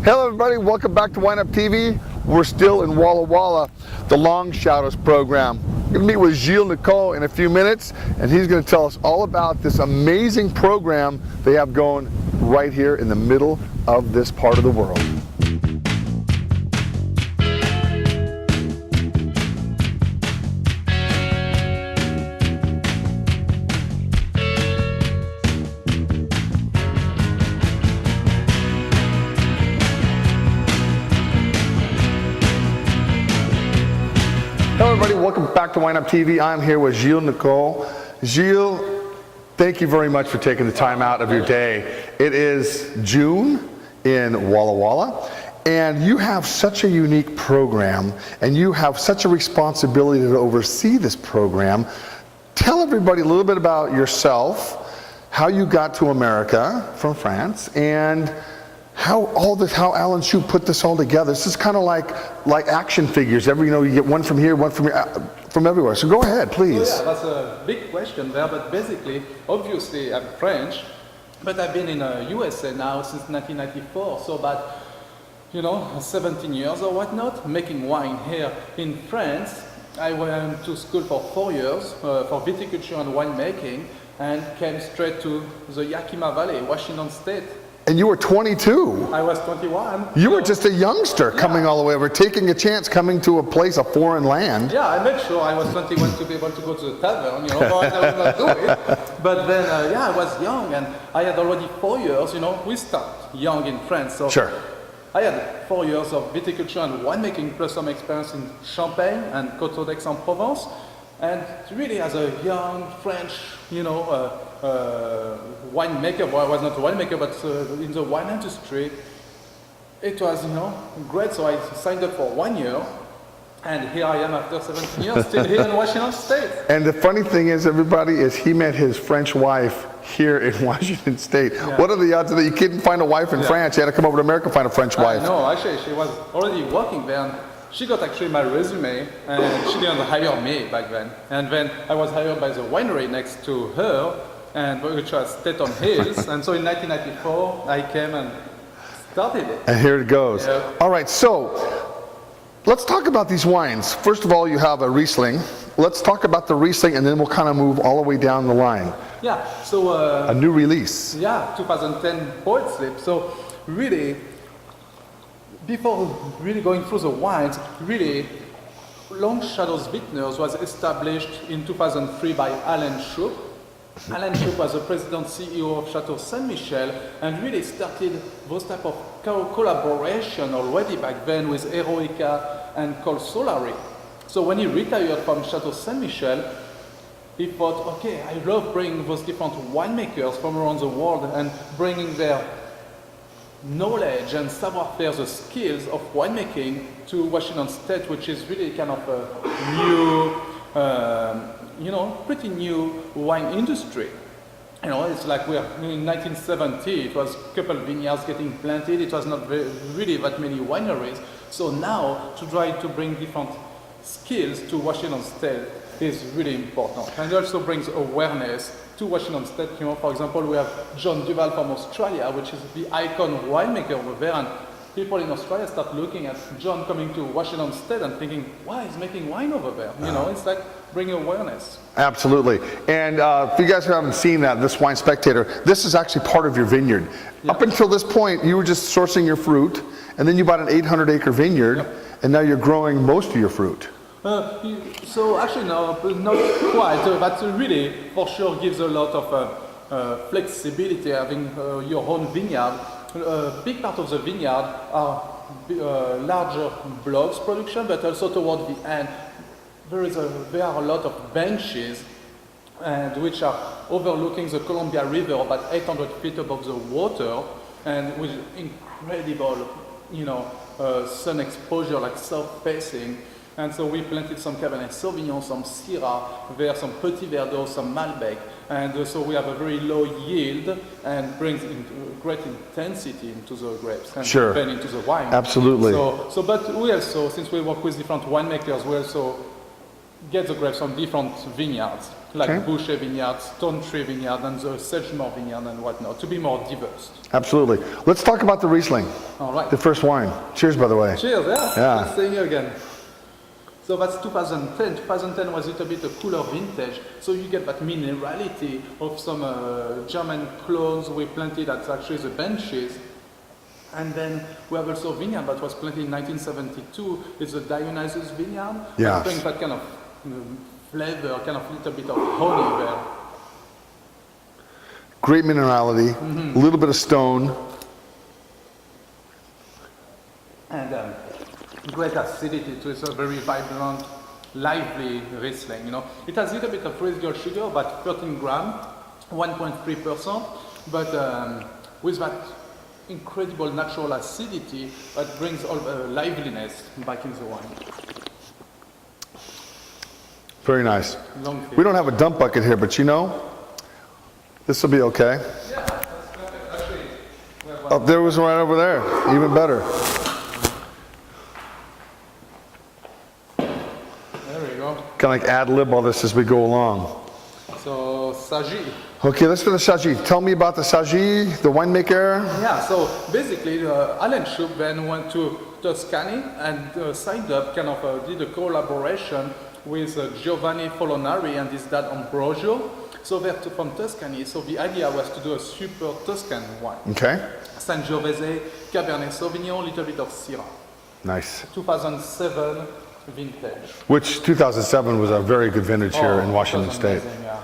Hello everybody, welcome back to WineUpTV. We're still in Walla Walla, the Longshadows program. We're going to meet with Gilles Nicole in a few minutes, and he's going to tell us all about this amazing program they have going right here in the middle of this part of the world. Hello everybody, welcome back to WineUpTV. I'm here with Gilles Nicole. Gilles, thank you very much for taking the time out of your day. It is June in Walla Walla, and you have such a unique program, and you have such a responsibility to oversee this program. Tell everybody a little bit about yourself, how you got to America from France, and how Alan Shoup put this all together. This is kind of like action figures. You get one from here, one from here, from everywhere. So go ahead, please. So yeah, that's a big question there, but basically, obviously, I'm French, but I've been in the USA now since 1994, so about 17 years or whatnot, making wine here in France. I went to school for 4 years for viticulture and winemaking, and came straight to the Yakima Valley, Washington State. And you were 22. I was 21. You were just a youngster coming all the way over, taking a chance, coming to a place, a foreign land. Yeah, I made sure I was 21 to be able to go to the tavern, but I would not do it. But then, I was young, and I had already 4 years, we start young in France. So sure. I had 4 years of viticulture and winemaking, plus some experience in Champagne and Chateau Ste en Provence. And really, as a young French, winemaker, well, I was not a winemaker, but in the wine industry, it was, great. So I signed up for 1 year, and here I am after 17 years, still here in Washington State. And the funny thing is, everybody, is he met his French wife here in Washington State. Yeah. What are the odds that you couldn't find a wife in France? You had to come over to America to find a French wife. No, actually, she was already working there. And she got actually my resume, and she didn't hire me back then. And then I was hired by the winery next to her, and which was State on Hills. And so in 1994, I came and started it. And here it goes. Yeah. All right, so let's talk about these wines. First of all, you have a Riesling. Let's talk about the Riesling, and then we'll kind of move all the way down the line. Yeah, so a new release. Yeah, 2010 Poet Slip. So really, before really going through the wines, really, Longshadows Vintners was established in 2003 by Alan Shoup. Alan Shoup was the president CEO of Chateau Ste, and really started those type of collaboration already back then with Eroica and Col Solari. So when he retired from Chateau Ste, he thought, okay, I love bringing those different winemakers from around the world and bringing their knowledge and savoir-faire, the skills of winemaking to Washington State, which is really kind of a new, pretty new wine industry. It's like we're in 1970, it was a couple of vineyards getting planted, it was not really that many wineries. So now, to try to bring different skills to Washington State is really important. And it also brings awareness to Washington State. For example, we have John Duval from Australia, which is the icon winemaker over there, and people in Australia start looking at John coming to Washington State and thinking, why he's making wine over there? It's like bringing awareness. Absolutely. And if you guys haven't seen that, this Wine Spectator, this is actually part of your vineyard. Yeah. Up until this point, you were just sourcing your fruit, and then you bought an 800-acre vineyard, yep. And now you're growing most of your fruit. So actually, no, not quite, but really, for sure, gives a lot of flexibility having your own vineyard. A big part of the vineyard are larger blocks production, but also toward the end, there are a lot of benches, and which are overlooking the Columbia River, about 800 feet above the water, and with incredible, sun exposure, like south facing. And so we planted some Cabernet Sauvignon, some Syrah, there some Petit Verdot, some Malbec, and so we have a very low yield and brings great intensity into the grapes and sure. then into the wine. Absolutely. But we also, since we work with different winemakers, we also get the grapes from different vineyards, like Okay. Boucher vineyard, Stone Tree vineyard, and the Sedgemoor vineyard and whatnot, to be more diverse. Absolutely. Let's talk about the Riesling, All right. the first wine. Cheers, by the way. Cheers, yeah. Yeah. Let's see you again. So that's 2010. 2010 was a little bit a cooler vintage, so you get that minerality of some German clones we planted at actually the benches. And then we have also a vineyard that was planted in 1972. It's a Dionysus vineyard. Yes. It's bringing that kind of flavor, kind of little bit of honey there. Great minerality, a little bit of stone. And great acidity, so it's a very vibrant, lively Riesling, you know. It has a little bit of residual sugar, about 13 grams, 1.3%, but with that incredible natural acidity that brings all the liveliness back in the wine. Very nice. Long We don't have a dump bucket here, but you know, this will be okay. Yeah, that's perfect. Actually, we have one. Oh, there was one right over there. Even better. There we go. Kind of like ad lib all this as we go along. So, Sagi. Okay, let's go to Sagi. Tell me about the Sagi, the winemaker. Yeah, so basically, Alan Shoup then went to Tuscany and signed up, kind of did a collaboration with Giovanni Folonari and his dad Ambrosio. So they're from Tuscany. So the idea was to do a super Tuscan wine. Okay, Sangiovese, Cabernet Sauvignon, little bit of Syrah. nice. 2007 vintage. Which 2007 was a very good vintage here in Washington it was State. amazing, yeah.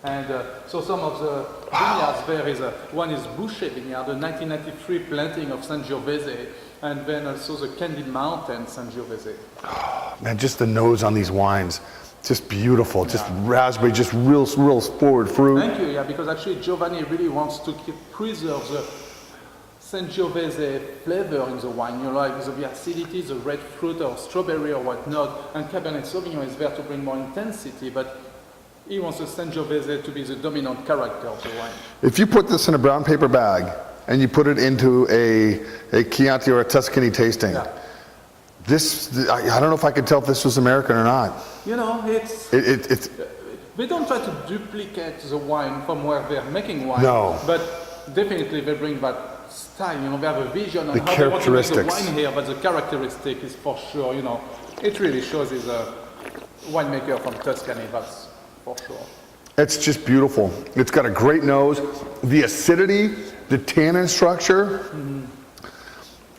And so some of the vineyards there is, one is Boucher vineyard, the 1993 planting of Sangiovese, and then also the Candy Mountain Sangiovese. Man, just the nose on these wines, just beautiful. Just raspberry, just real forward fruit. Thank you, yeah, because actually Giovanni really wants to preserve the Sangiovese flavor in the wine, you know, like the acidity, the red fruit or strawberry or whatnot, and Cabernet Sauvignon is there to bring more intensity, but he wants the Sangiovese to be the dominant character of the wine. If you put this in a brown paper bag and you put it into a Chianti or a Tuscany tasting, Yeah. I don't know if I could tell if this was American or not. You know, it's they don't try to duplicate the wine from where they're making wine, No. but definitely they bring that style, you know, they have a vision on The how they want to make the characteristics. wine here, but the characteristic is for sure, you know, it really shows he's a winemaker from Tuscany, that's for sure. It's just beautiful. It's got a great nose. The acidity, the tannin structure,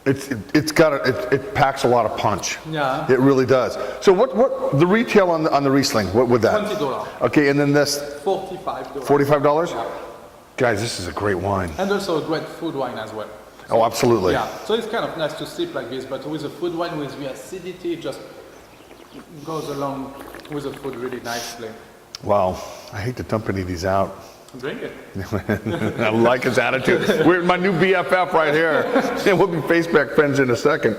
it packs a lot of punch. Yeah. It really does. So what the retail on the Riesling, what would that? $20, Okay, and then this $45. $45? Yeah. Guys, this is a great wine. And also a great food wine as well. Oh, absolutely. Yeah, so it's kind of nice to sip like this, but with the food wine, with the acidity, it just goes along with the food really nicely. Wow. I hate to dump any of these out. Drink it. I like his attitude. We're my new BFF right here. And we'll be face back friends in a second.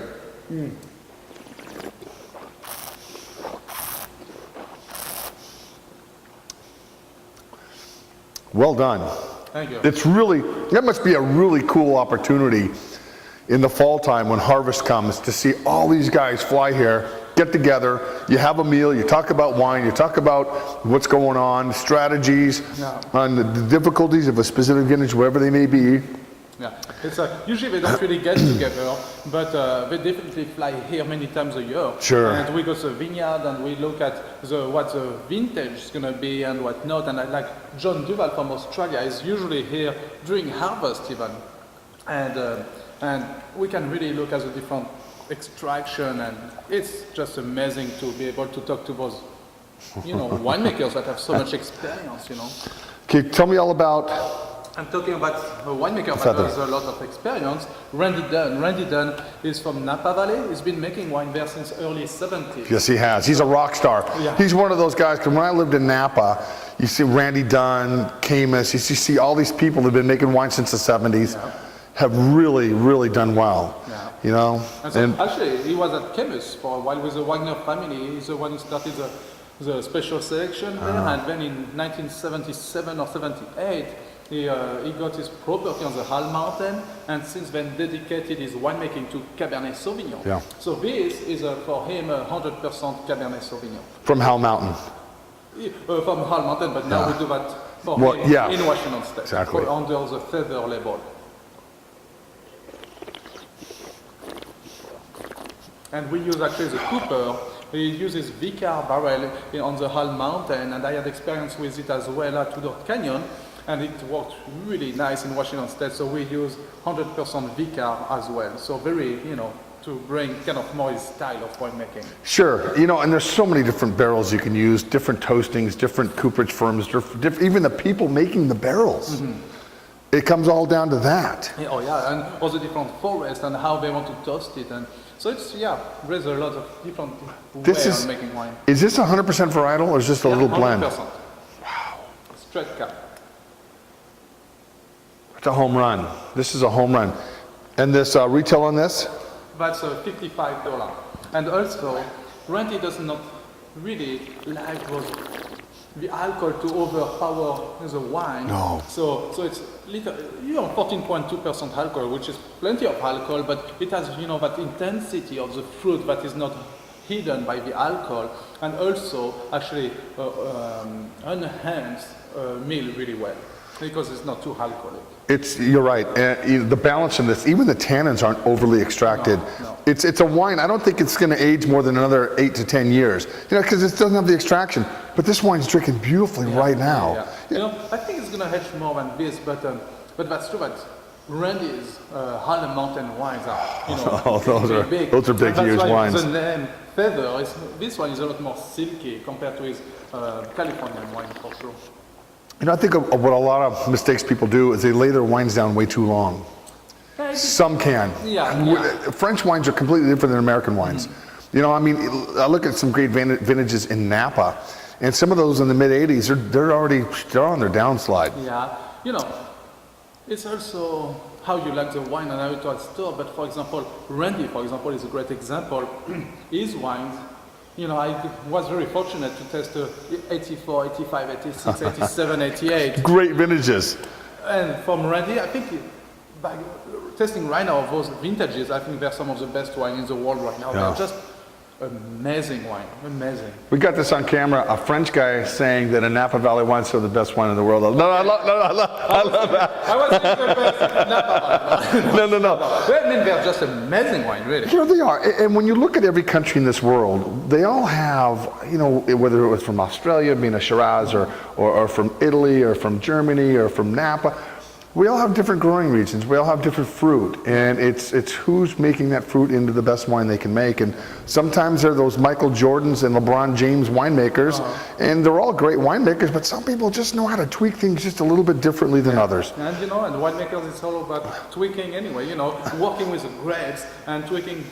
Well done. Thank you. That must be a really cool opportunity in the fall time when harvest comes to see all these guys fly here, get together, you have a meal, you talk about wine, you talk about what's going on, strategies, Yeah. on the difficulties of a specific vintage, wherever they may be. Yeah, it's usually they don't really get together, but they definitely fly here many times a year. Sure. And we go to the vineyard and we look at what the vintage is going to be and what not. And like John Duval from Australia is usually here during harvest even, and we can really look at the different extraction, and it's just amazing to be able to talk to those, you know, winemakers that have so much experience, you know. Okay, tell me all about, I'm talking about a winemaker that has a lot of experience, Randy Dunn. Randy Dunn is from Napa Valley. He's been making wine there since early 70s. yes he has, he's a rock star. Yeah. He's one of those guys, because when I lived in Napa, you see Randy Dunn, Camus, you see all these people that have been making wine since the 70s, have really, really done well. Yeah. You know? And so actually, he was at Camus for a while with the Wagner family. He's the one who started the special selection there, and then in 1977 or 78, He got his property on the Hall Mountain, and since then dedicated his winemaking to Cabernet Sauvignon. Yeah. So this is for him 100% Cabernet Sauvignon. From Hell Mountain. From Hall Mountain, but now we do that for Well, him yeah. in Washington State, Exactly. under the Feather label. And we use actually the cooper. He uses Vicar barrel on the Hall Mountain, and I had experience with it as well at Tudor Canyon, and it worked really nice in Washington State. So we use 100% Vicar as well. So very, to bring kind of more his style of winemaking. Sure, and there's so many different barrels you can use, different toastings, different cooperage firms, even the people making the barrels. Mm-hmm. It comes all down to that. Yeah, and all the different forests and how they want to toast it. And so it's, there's a lot of different ways of making wine. Is this 100% varietal or is this a little blend? 100%. Wow. Straight cap. It's a home run. This is a home run. And this retail on this? That's $55. And also, Randy does not really like the alcohol to overpower the wine. No. So it's little, 14.2% alcohol, which is plenty of alcohol, but it has, that intensity of the fruit that is not hidden by the alcohol, and also actually enhance meal really well because it's not too alcoholic. You're right. The balance in this, even the tannins aren't overly extracted. No. It's a wine. I don't think it's going to age more than another 8 to 10 years, because it doesn't have the extraction. But this wine's drinking beautifully right now. Yeah. I think it's going to age more than this, but that's true. That Randy's Hall Mountain wines are, big. Those are big, and huge that's why wines. The name Feather this one is a lot more silky compared to his Californian wine for sure. I think of what a lot of mistakes people do is they lay their wines down way too long. Some can. French wines are completely different than American wines. Mm-hmm. I look at some great vintages in Napa, and some of those in the mid 80s, they're on their downslide. Yeah, it's also how you like the wine and how you store. But for example, Randy, is a great example. His wines. I was very fortunate to test 84, 85, 86, 87, 88. Great vintages. And from Randy, I think by testing right now of those vintages, I think they're some of the best wine in the world right now. They're just amazing wine, amazing. We got this on camera, a French guy saying that a Napa Valley wines are the best wine in the world. No, I love that. I was thinking the best Napa Valley. No. I mean, they're just amazing wine, really. Here they are. And when you look at every country in this world, they all have, whether it was from Australia, being a Shiraz, or from Italy, or from Germany, or from Napa, we all have different growing regions. We all have different fruit, and it's who's making that fruit into the best wine they can make. And sometimes they're those Michael Jordans and LeBron James winemakers, and they're all great winemakers. But some people just know how to tweak things just a little bit differently than others. And and winemakers, it's all about tweaking anyway. Working with the grapes and tweaking.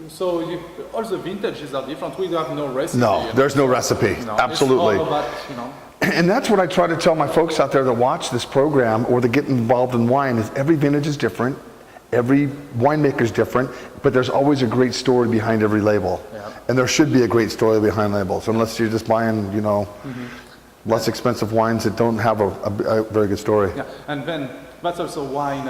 So all the vintages are different. We have no recipe. No, there's no recipe. No, Absolutely. It's all about, And that's what I try to tell my folks out there that watch this program or that get involved in wine is every vintage is different, every winemaker is different, but there's always a great story behind every label. Yeah. And there should be a great story behind labels, unless you're just buying, less expensive wines that don't have a very good story. Yeah, and then that's also wine.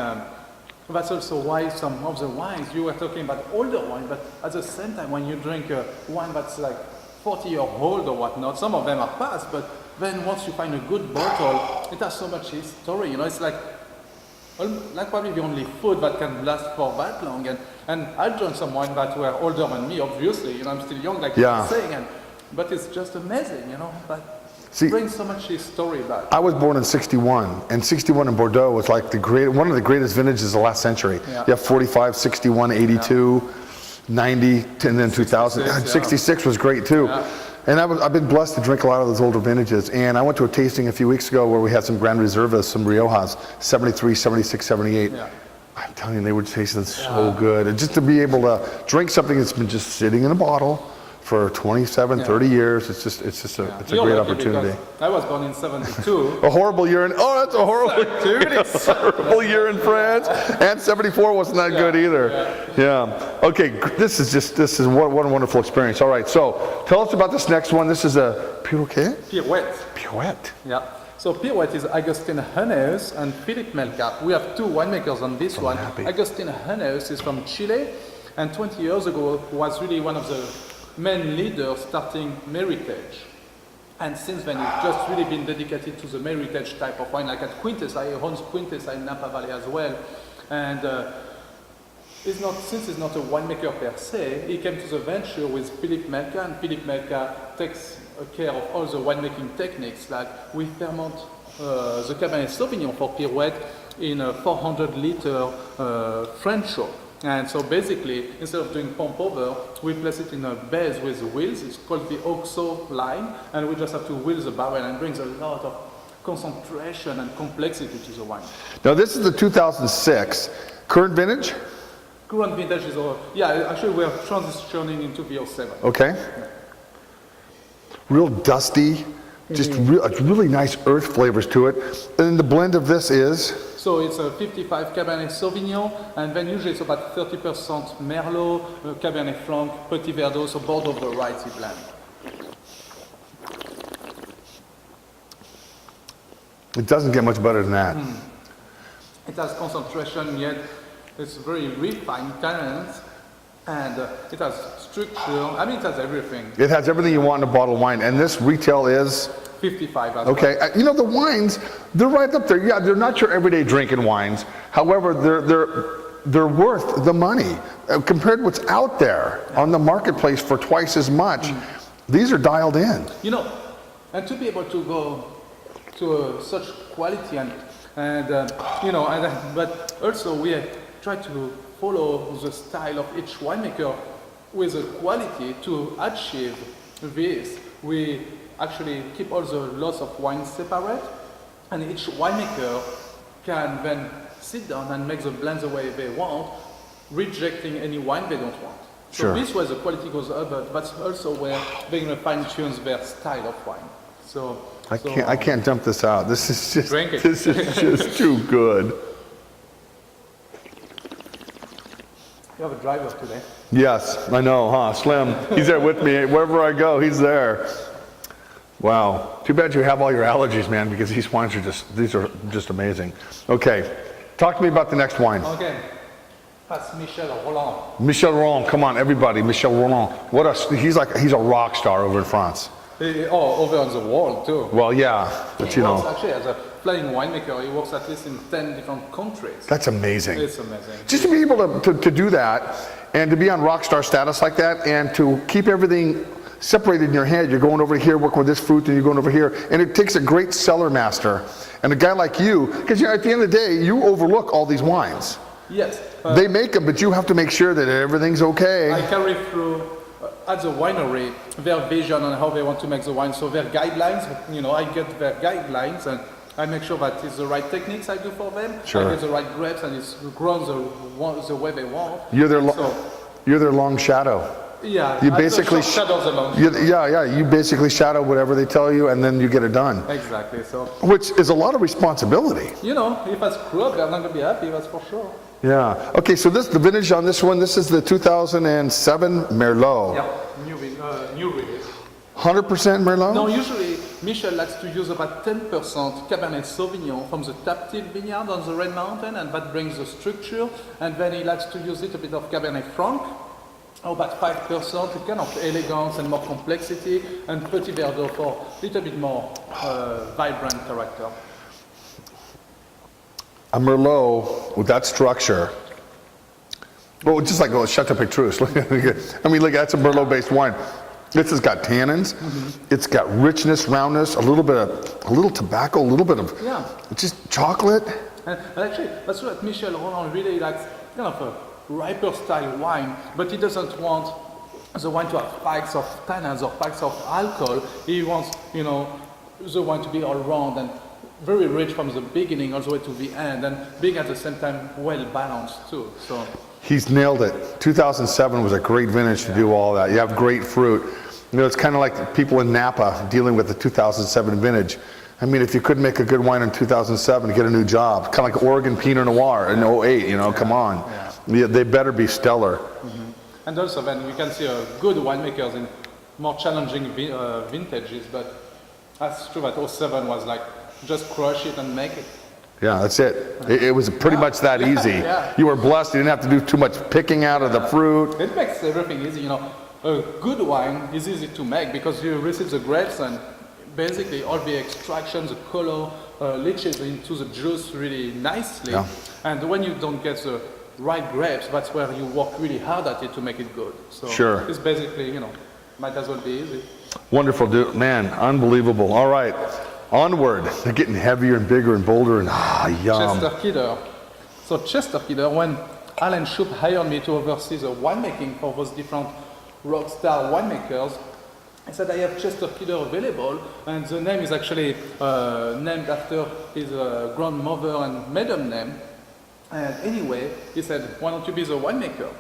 That's also why some of the wines, you were talking about older wine, but at the same time, when you drink a wine that's like 40 years old or whatnot, some of them are past, but then once you find a good bottle, it has so much history. It's like probably the only food that can last for that long. And I drank some wine that were older than me, obviously. I'm still young, like you were saying, but it's just amazing, But it brings so much history back. I was born in '61, and '61 in Bordeaux was like one of the greatest vintages of the last century. Yeah. You have 45, 61, 82, 90, and then 2000. 66 was great too. Yeah. And I've been blessed to drink a lot of those older vintages. And I went to a tasting a few weeks ago where we had some Grand Reservas, some Riojas, 73, 76, 78. Yeah. I'm telling you, they were tasting so good. And just to be able to drink something that's been just sitting in a bottle for 27, 30 years, it's just a great opportunity. I was born in 72. A horrible year that's a horrible year in France. And 74 wasn't that good either. Yeah. Okay, this is what a wonderful experience. All right, so tell us about this next one. This is a Pirouette? Pirouette. Pirouette. Yeah. So Pirouette is Agustin Henneus and Philippe Melka. We have two winemakers on this one. happy. Agustin Henneus is from Chile, and 20 years ago was really one of the main leaders starting Meritage. And since then, he's just really been dedicated to the Meritage type of wine, like at Quintessa. He owns Quintessa in Napa Valley as well. And since he's not a winemaker per se, he came to the venture with Philippe Melka, and Philippe Melka takes care of all the winemaking techniques. Like we ferment the Cabernet Sauvignon for Pirouette in a 400-liter French Shoup. And so basically, instead of doing pump over, we place it in a base with wheels. It's called the OXO line, and we just have to wheel the barrel, and brings a lot of concentration and complexity to the wine. Now this is the 2006 current vintage. Current vintage is over. Yeah, actually we are transitioning into the 07. Okay. Real dusty, just really nice earth flavors to it. And then the blend of this is? So it's a 55 Cabernet Sauvignon, and then usually it's about 30% Merlot, Cabernet Franc, Petit Verdot, so Bordeaux variety blend. It doesn't get much better than that. It has concentration, yet it's very refined tannins, and it has structure. I mean, it has everything. It has everything you want in a bottle of wine, and this retail is? 55 as okay. well. You know, the wines, they're right up there. Yeah, they're not your everyday drinking wines. However, they're worth the money. Compared to what's out there on the marketplace for twice as much, these are dialed in. You know, and to be able to go to such quality but also we try to follow the style of each winemaker with a quality to achieve this. We actually keep all the lots of wine separate, and each winemaker can then sit down and make the blends the way they want, rejecting any wine they don't want. Sure. So this way the quality goes up, but that's also where they're going to fine-tune their style of wine. So I can't dump this out. This is just Drink it. This is just too good. You have a driver today. Yes, I know, huh? Slim. He's there with me. Wherever I go, he's there. Wow. Too bad you have all your allergies, man, because these wines are just amazing. Okay. Talk to me about the next wine. Okay. That's Michel Rolland. Michel Rolland, come on, everybody. Michel Rolland. He's a rock star over in France. Over on the world too. Well, yeah, but He works actually as a flying winemaker. He works at least in 10 different countries. That's amazing. It's amazing. Just to be able to do that, and to be on rock star status like that, and to keep everything separated in your head. You're going over here, working with this fruit, and you're going over here. And it takes a great cellar master and a guy like you, because at the end of the day, you overlook all these wines. Yes. They make them, but you have to make sure that everything's okay. I carry through at the winery their vision on how they want to make the wine. So their guidelines, I get their guidelines and I make sure that it's the right techniques I do for them. Sure. I get the right grapes and it's grown the way they want. You're their Longshadows. Yeah. You basically shadows along. You basically shadow whatever they tell you, and then you get it done. Exactly. So. Which is a lot of responsibility. If I screw up, they're not going to be happy. That's for sure. Yeah. Okay. So the vintage on this one. This is the 2007 Merlot. Yeah. New release. 100% Merlot. No, usually Michel likes to use about 10% Cabernet Sauvignon from the Taptil vineyard on the Red Mountain, and that brings the structure. And then he likes to use a bit of Cabernet Franc. About 5%, kind of elegance and more complexity, and Petit Verdot for a little bit more vibrant character. A Merlot with that structure. Well, just like Chateau Petrus. Look, that's a Merlot-based wine. This has got tannins. It's got richness, roundness, a little tobacco, a little bit of just chocolate. And actually, that's what Michel Rolland really likes, kind of a riper style wine, but he doesn't want the wine to have spikes of tannins or spikes of alcohol. He wants, the wine to be all round and very rich from the beginning all the way to the end, and being at the same time well balanced too. So he's nailed it. 2007 was a great vintage to do all that. You have great fruit. It's kind of like people in Napa dealing with the 2007 vintage. I mean, if you couldn't make a good wine in 2007, get a new job. Kind of like Oregon Pinot Noir in 08, come on. Yeah, they better be stellar. And also then we can see good winemakers in more challenging vintages, but that's true that 07 was like just crush it and make it. Yeah, that's it. It was pretty much that easy. Yeah. You were blessed. You didn't have to do too much picking out of the fruit. It makes everything easy, you know. A good wine is easy to make because you receive the grapes and basically all the extraction, the color leaches into the juice really nicely. Yeah. And when you don't get the right grapes, that's where you work really hard at it to make it good. So Sure. it's basically, you know, might as well be easy. Wonderful, dude. Man, unbelievable. All right, onward. They're getting heavier and bigger and bolder and yum. Chesterfielder. So Chesterfielder, when Alan Shoup hired me to oversee the winemaking for those different rockstar winemakers, I said I have Chesterfielder available, and the name is actually named after his grandmother and maiden name. And anyway, he said, why don't you be the winemaker?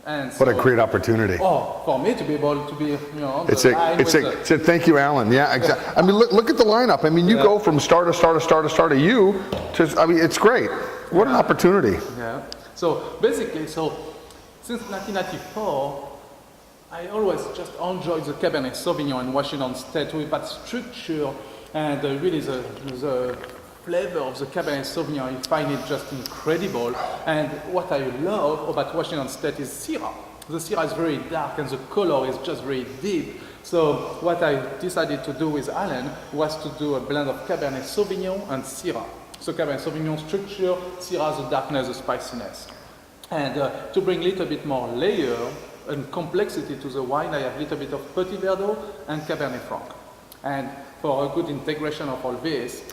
And What a great opportunity. Oh, for me to be able to be, you know, It's the line with the- it's a thank you, Alan. Yeah, exactly. I mean, look at the lineup. I mean, you go from star to you to, I mean, it's great. What an opportunity. Yeah. So basically, since 1994, I always just enjoyed the Cabernet Sauvignon in Washington State with that structure and really the flavor of the Cabernet Sauvignon. I find it just incredible. And what I love about Washington State is Syrah. The Syrah is very dark and the color is just very deep. So what I decided to do with Alan was to do a blend of Cabernet Sauvignon and Syrah. So Cabernet Sauvignon structure, Syrah the darkness, the spiciness. And to bring a little bit more layer and complexity to the wine, I have a little bit of Petit Verdot and Cabernet Franc. And for a good integration of all this,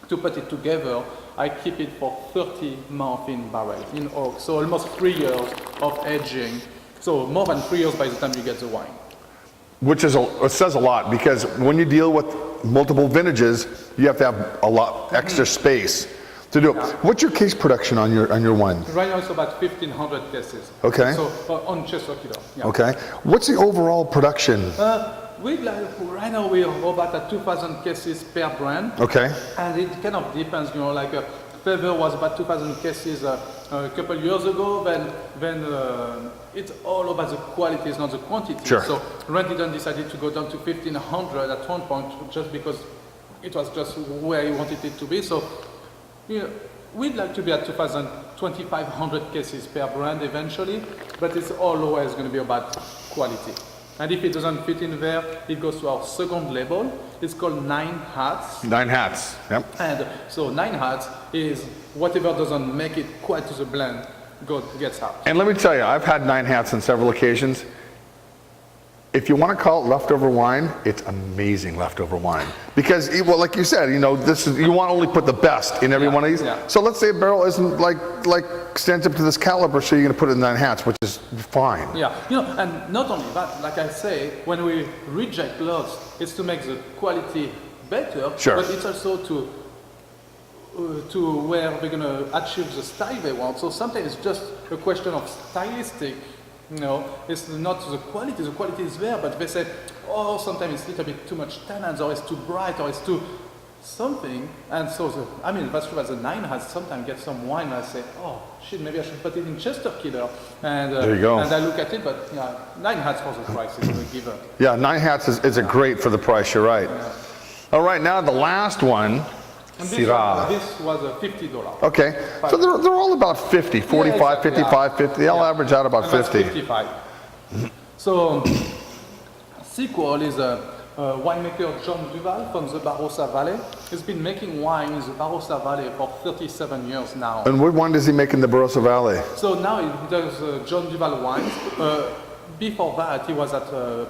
to put it together, I keep it for 30 months in barrel, in oak. So almost 3 years of aging. So more than 3 years by the time you get the wine. Which is it says a lot, because when you deal with multiple vintages, you have to have a lot extra space to do it. What's your case production on your wine? Right now it's about 1,500 cases. Okay. So on Chesterfielder. Yeah. Okay. What's the overall production? Right now we're about at 2,000 cases per brand. Okay. And it kind of depends, you know, like Fever was about 2,000 cases a couple years ago, then it's all about the quality, it's not the quantity. Sure. So Randy decided to go down to 1,500 at one point just because it was just where he wanted it to be. So you know, we'd like to be at 2,000, 2,500 cases per brand eventually, but it's always going to be about quality. And if it doesn't fit in there, it goes to our second label. It's called 9 Hats. 9 Hats. Yep. And so 9 Hats is whatever doesn't make it quite to the blend gets out. And let me tell you, I've had 9 Hats on several occasions. If you want to call it leftover wine, it's amazing leftover wine. Because, well, like you said, you know, you want to only put the best in every one of these. Yeah. So let's say a barrel isn't like stands up to this caliber, so you're going to put it in 9 Hats, which is fine. Yeah, you know, and not only that, like I say, when we reject lots, it's to make the quality better, Sure. but it's also to where we're going to achieve the style they want. So sometimes it's just a question of stylistic. You know, it's not the quality is there, but they say, oh, sometimes it's a little bit too much tannins, or it's too bright, or it's too something. And so, that's true, as the 9 Hats sometimes get some wine, and I say, oh, shit, maybe I should put it in Chesterfielder. And, there you go. And I look at it, but yeah, 9 Hats for the price is a given. Yeah, 9 Hats is a great for the price, you're right. Yeah. All right, now the last one, And Syrah. this was $50. Okay, so they're all about 50, 45, exactly, 55, 50. They all average out about 50. 55. So, Sequel is a winemaker, John Duval, from the Barossa Valley. He's been making wine in the Barossa Valley for 37 years now. And what wine does he make in the Barossa Valley? So now he does John Duval wines. Before that, he was at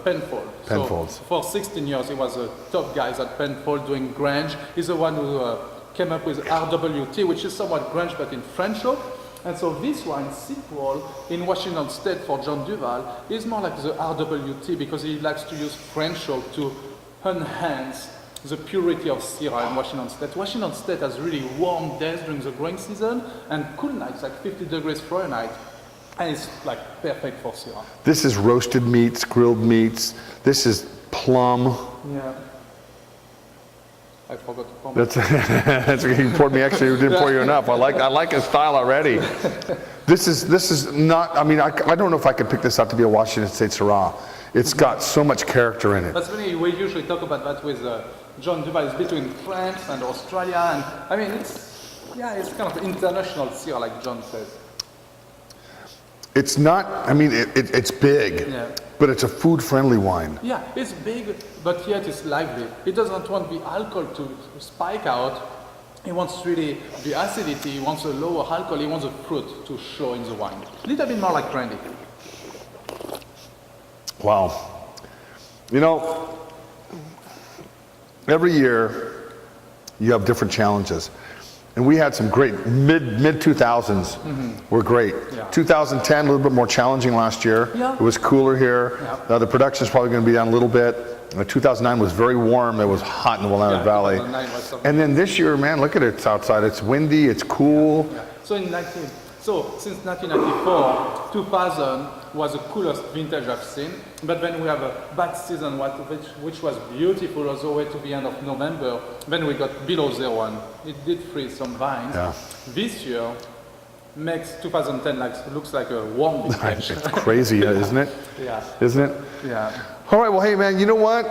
Penfold. Penfolds. So for 16 years, he was a top guy at Penfold doing Grange. He's the one who came up with RWT, which is somewhat Grange, but in French oak. And so this wine, Sequel, in Washington State for John Duval, is more like the RWT because he likes to use French oak to enhance the purity of Syrah in Washington State. Washington State has really warm days during the growing season and cool nights, like 50 degrees Fahrenheit. And it's like perfect for Syrah. This is roasted meats, grilled meats. This is plum. Yeah. I forgot to comment. That's he poured me extra. He didn't pour you enough. I like his style already. This is not. I mean, I don't know if I could pick this out to be a Washington State Syrah. It's got so much character in it. That's funny. We usually talk about that with John Duval is between France and Australia, and I mean it's kind of international here, like John says. It's not, I mean, it's big, Yeah. but it's a food-friendly wine. Yeah, it's big, but yet it's lively. It doesn't want the alcohol to spike out. He wants really the acidity, he wants a lower alcohol, he wants the fruit to show in the wine. A little bit more like brandy. Wow. You know, every year you have different challenges. And we had some great, mid-2000s were great. Yeah. 2010, a little bit more challenging last year. Yeah. It was cooler here. Yeah. The production's probably going to be down a little bit. 2009 was very warm. It was hot in the Willamette Valley. 2009 was something. And then this year, man, look at it. It's outside. It's windy. It's cool. Yeah. So since 1994, 2000 was the coolest vintage I've seen. But then we have a bad season, which was beautiful all the way to the end of November. Then we got below 0 It did freeze some vines. Yeah. This year makes 2010 looks like a warm vintage. It's crazy, isn't it? Yeah. Isn't it? Yeah. All right, well, hey, man, you know what?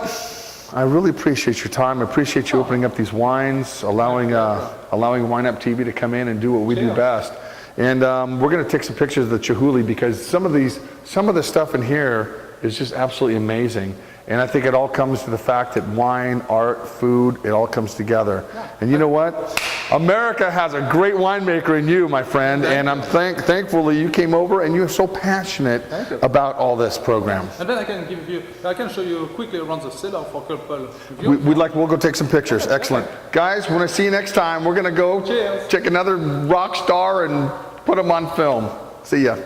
I really appreciate your time. I appreciate you opening up these wines, allowing WineUpTV to come in and do what we do best. And we're going to take some pictures of the Chihuly because some of the stuff in here is just absolutely amazing. And I think it all comes to the fact that wine, art, food, it all comes together. And you know what? America has a great winemaker in you, my friend. And I'm thankful that you came over and you're so passionate about all this program. And then I can show you quickly around the cellar for a couple views. We'll go take some pictures. Excellent. Guys, when I see you next time, we're going to go check another rock star and put them on film. See ya.